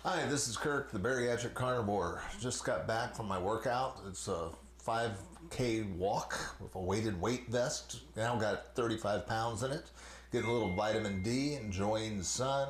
Hi, this is Kirk, the bariatric carnivore. Just got back from my workout. It's a 5K walk with a weighted weight vest. Now got 35 pounds in it. Getting a little vitamin D, enjoying the sun.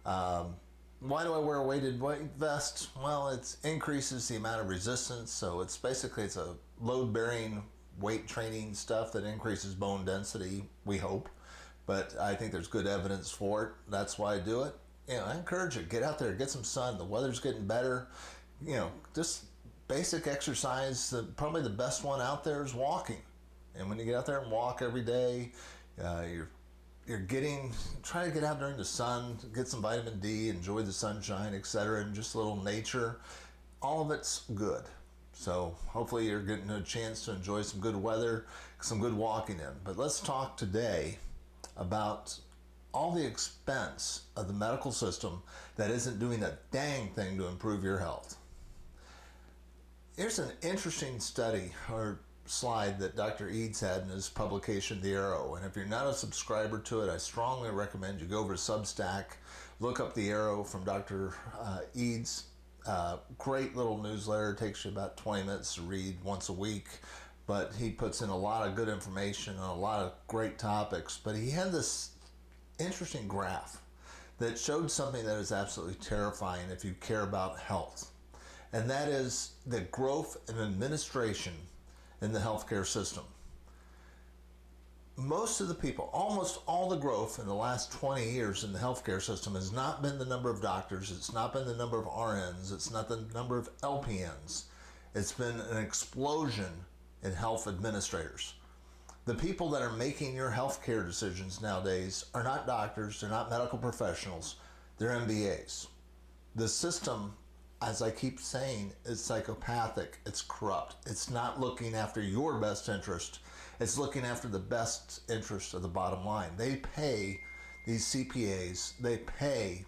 Why do I wear a weighted weight vest? Well, it increases the amount of resistance. So it's a load-bearing weight training stuff that increases bone density, we hope. But I think there's good evidence for it. That's why I do it. I encourage you, get out there, get some sun. The weather's getting better. Just basic exercise. Probably the best one out there is walking. And when you get out there and walk every day, try to get out during the sun, get some vitamin D, enjoy the sunshine, etc., and just a little nature. All of it's good. So hopefully you're getting a chance to enjoy some good weather, some good walking in. But let's talk today about all the expense of the medical system that isn't doing a dang thing to improve your health. Here's an interesting study or slide that Dr. Eads had in his publication, The Arrow. And if you're not a subscriber to it, I strongly recommend you go over to Substack, look up The Arrow from Dr. Eads. Great little newsletter. It takes you about 20 minutes to read once a week. But he puts in a lot of good information on a lot of great topics. But he had this interesting graph that showed something that is absolutely terrifying if you care about health. And that is the growth in administration in the healthcare system. Most of the people, almost all the growth in the last 20 years in the healthcare system has not been the number of doctors, it's not been the number of RNs, it's not the number of LPNs. It's been an explosion in health administrators. The people that are making your healthcare decisions nowadays are not doctors, they're not medical professionals, they're MBAs. The system, as I keep saying, is psychopathic, it's corrupt. It's not looking after your best interest, it's looking after the best interest of the bottom line. They pay these CPAs, they pay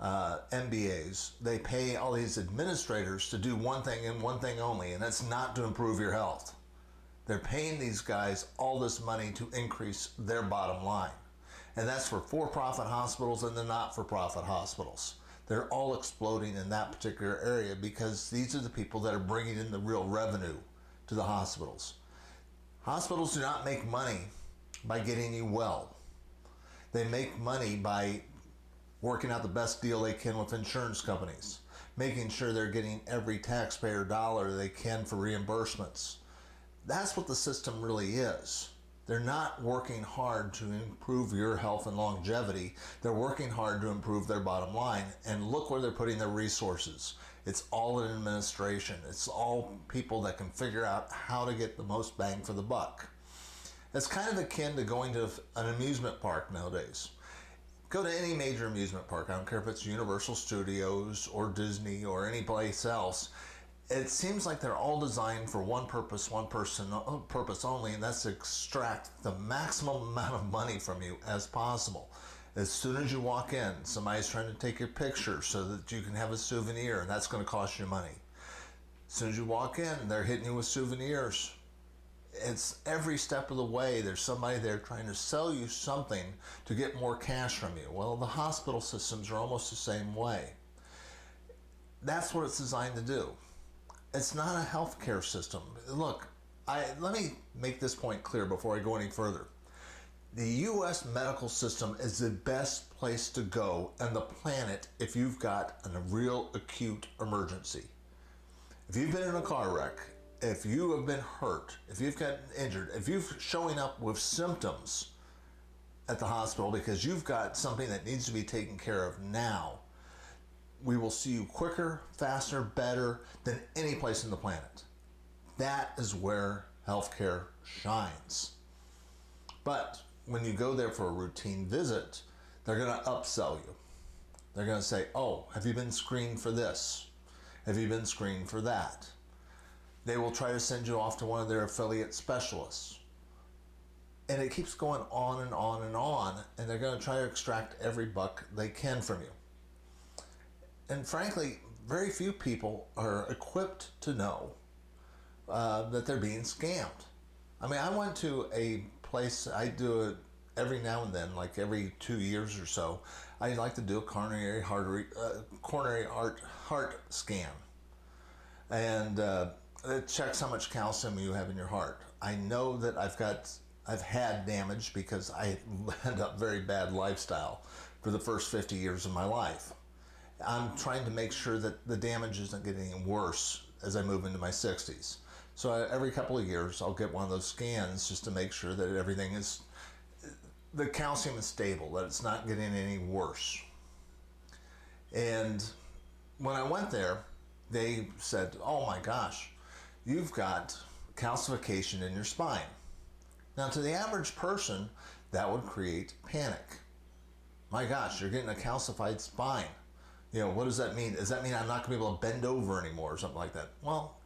MBAs, they pay all these administrators to do one thing and one thing only, and that's not to improve your health. They're paying these guys all this money to increase their bottom line. And that's for-profit hospitals and the not-for-profit hospitals. They're all exploding in that particular area because these are the people that are bringing in the real revenue to the hospitals. Hospitals do not make money by getting you well. They make money by working out the best deal they can with insurance companies, making sure they're getting every taxpayer dollar they can for reimbursements. That's what the system really is. They're not working hard to improve your health and longevity. They're working hard to improve their bottom line. And look where they're putting their resources. It's all in administration. It's all people that can figure out how to get the most bang for the buck. It's kind of akin to going to an amusement park nowadays. Go to any major amusement park. I don't care if it's Universal Studios or Disney or any place else. It seems like they're all designed for one purpose only, and that's to extract the maximum amount of money from you as possible. As soon as you walk in, somebody's trying to take your picture so that you can have a souvenir, and that's going to cost you money. As soon as you walk in, they're hitting you with souvenirs. It's every step of the way, there's somebody there trying to sell you something to get more cash from you. Well, the hospital systems are almost the same way. That's what it's designed to do. It's not a healthcare system. Look, let me make this point clear before I go any further. The U.S. medical system is the best place to go on the planet if you've got a real acute emergency. If you've been in a car wreck, if you have been hurt, if you've gotten injured, if you're showing up with symptoms at the hospital because you've got something that needs to be taken care of now, we will see you quicker, faster, better than any place on the planet. That is where healthcare shines. But when you go there for a routine visit, they're going to upsell you. They're going to say, oh, have you been screened for this? Have you been screened for that? They will try to send you off to one of their affiliate specialists. And it keeps going on and on and on, and they're going to try to extract every buck they can from you. And frankly, very few people are equipped to know that they're being scammed. I mean, I went to a place, I do it every now and then, like every 2 years or so. I like to do a coronary heart scan, and it checks how much calcium you have in your heart. I know that I've had damage because I led a very bad lifestyle for the first 50 years of my life. I'm trying to make sure that the damage isn't getting worse as I move into my 60s. So every couple of years, I'll get one of those scans just to make sure that everything is, the calcium is stable, that it's not getting any worse. And when I went there, they said, oh my gosh, you've got calcification in your spine. Now, to the average person, that would create panic. My gosh, you're getting a calcified spine. What does that mean? Does that mean I'm not going to be able to bend over anymore or something like that? Well,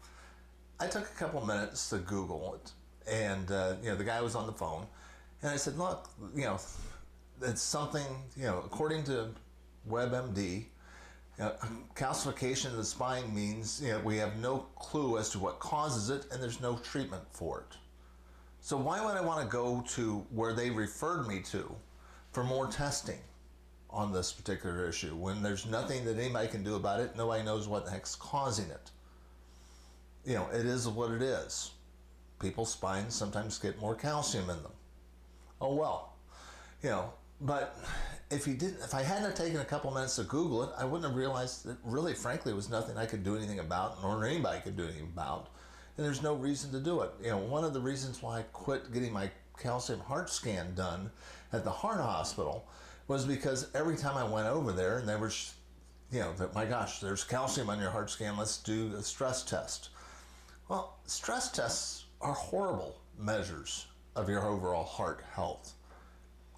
I took a couple minutes to Google it, and the guy was on the phone, and I said, look, it's something, according to WebMD, calcification of the spine means we have no clue as to what causes it, and there's no treatment for it. So why would I want to go to where they referred me to for more testing on this particular issue when there's nothing that anybody can do about it? Nobody knows what the heck's causing it. It is what it is. People's spines sometimes get more calcium in them. Oh well, but if I hadn't taken a couple minutes to Google it, I wouldn't have realized that really, frankly, it was nothing I could do anything about, nor anybody could do anything about. And there's no reason to do it. One of the reasons why I quit getting my calcium heart scan done at the heart hospital was because every time I went over there and they were, my gosh, there's calcium on your heart scan, let's do a stress test. Well, stress tests are horrible measures of your overall heart health.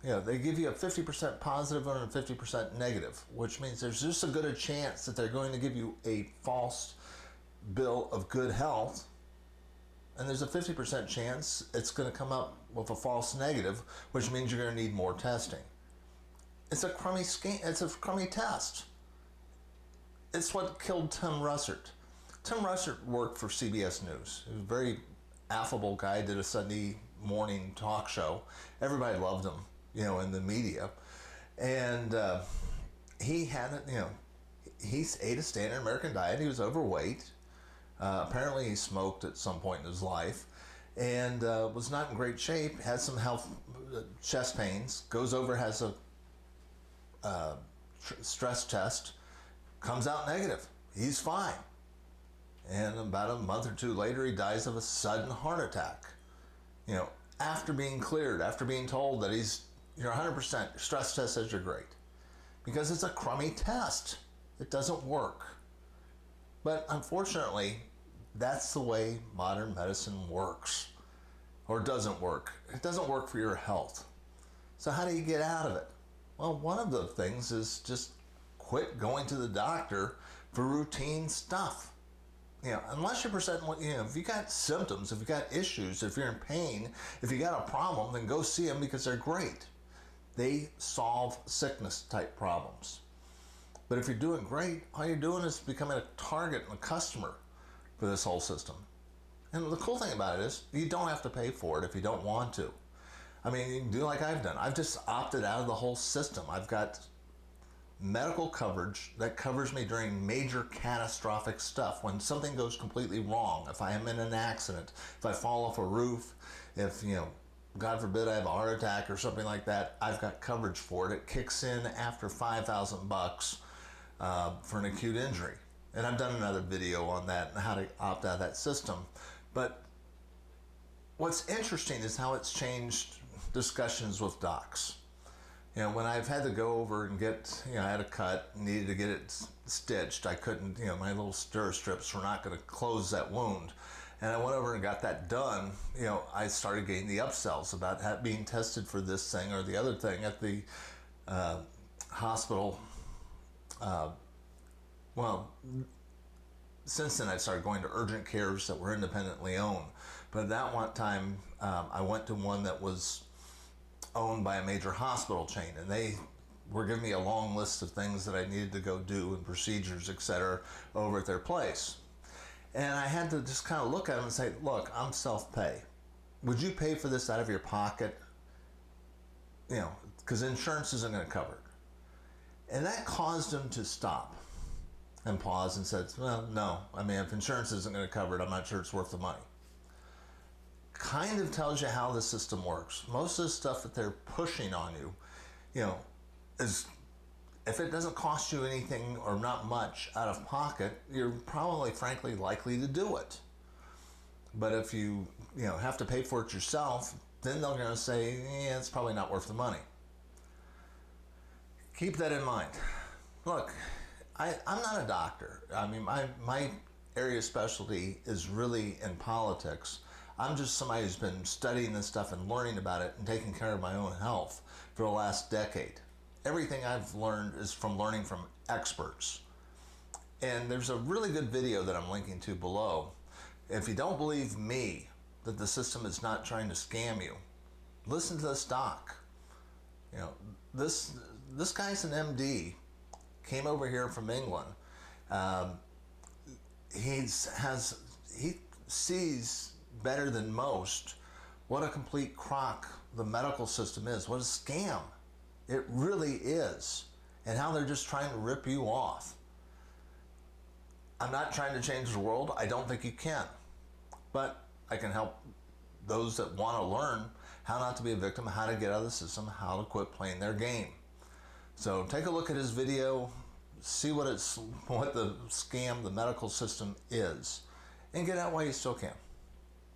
They give you a 50% positive and a 50% negative, which means there's just a good a chance that they're going to give you a false bill of good health, and there's a 50% chance it's going to come up with a false negative, which means you're going to need more testing. It's a crummy scan. It's a crummy test. It's what killed Tim Russert. Tim Russert worked for CBS News. He was a very affable guy, did a Sunday morning talk show. Everybody loved him, in the media. And he had, he ate a standard American diet. He was overweight. Apparently he smoked at some point in his life and was not in great shape, had some health chest pains, goes over, has a stress test, comes out negative. He's fine. And about a month or two later, he dies of a sudden heart attack. After being cleared, after being told that you're 100%, your stress test says you're great. Because it's a crummy test. It doesn't work. But unfortunately, that's the way modern medicine works. Or doesn't work. It doesn't work for your health. So how do you get out of it? Well, one of the things is just quit going to the doctor for routine stuff. Unless you're presenting, if you got symptoms, if you got issues, if you're in pain, if you got a problem, then go see them because they're great. They solve sickness type problems. But if you're doing great, all you're doing is becoming a target and a customer for this whole system. And the cool thing about it is you don't have to pay for it if you don't want to. I mean, you can do like I've done. I've just opted out of the whole system. I've got medical coverage that covers me during major catastrophic stuff. When something goes completely wrong, if I am in an accident, if I fall off a roof, if, God forbid I have a heart attack or something like that, I've got coverage for it. It kicks in after $5,000 for an acute injury. And I've done another video on that and how to opt out of that system. But what's interesting is how it's changed discussions with docs. When I've had to go over and get, I had a cut, needed to get it stitched. I couldn't, my little stir strips were not going to close that wound. And I went over and got that done. I started getting the upsells about being tested for this thing or the other thing at the hospital. Since then I started going to urgent cares that were independently owned. But at that one time, I went to one that was owned by a major hospital chain, and they were giving me a long list of things that I needed to go do and procedures, etc., over at their place. And I had to just kind of look at them and say, look, I'm self-pay. Would you pay for this out of your pocket? Because insurance isn't going to cover it. And that caused him to stop and pause and said, well, no, I mean, if insurance isn't going to cover it, I'm not sure it's worth the money. Kind of tells you how the system works. Most of the stuff that they're pushing on you, is, if it doesn't cost you anything or not much out of pocket, you're probably, frankly, likely to do it. But if you have to pay for it yourself, then they're going to say, yeah, it's probably not worth the money. Keep that in mind. Look, I'm not a doctor. I mean, my area of specialty is really in politics. I'm just somebody who's been studying this stuff and learning about it and taking care of my own health for the last decade. Everything I've learned is from learning from experts. And there's a really good video that I'm linking to below. If you don't believe me that the system is not trying to scam you, listen to this doc. This guy's an MD, came over here from England. He sees better than most what a complete crock the medical system is, what a scam it really is, and how they're just trying to rip you off. I'm not trying to change the world. I don't think you can. But I can help those that want to learn how not to be a victim, how to get out of the system, how to quit playing their game. So take a look at his video, see what the scam, the medical system is, and get out while you still can.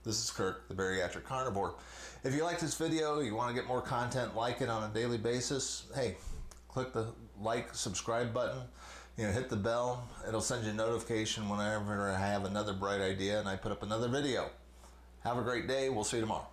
This is Kirk, the Bariatric Carnivore. If you like this video, you want to get more content like it on a daily basis, hey, click the like, subscribe button, hit the bell. It'll send you a notification whenever I have another bright idea and I put up another video. Have a great day. We'll see you tomorrow.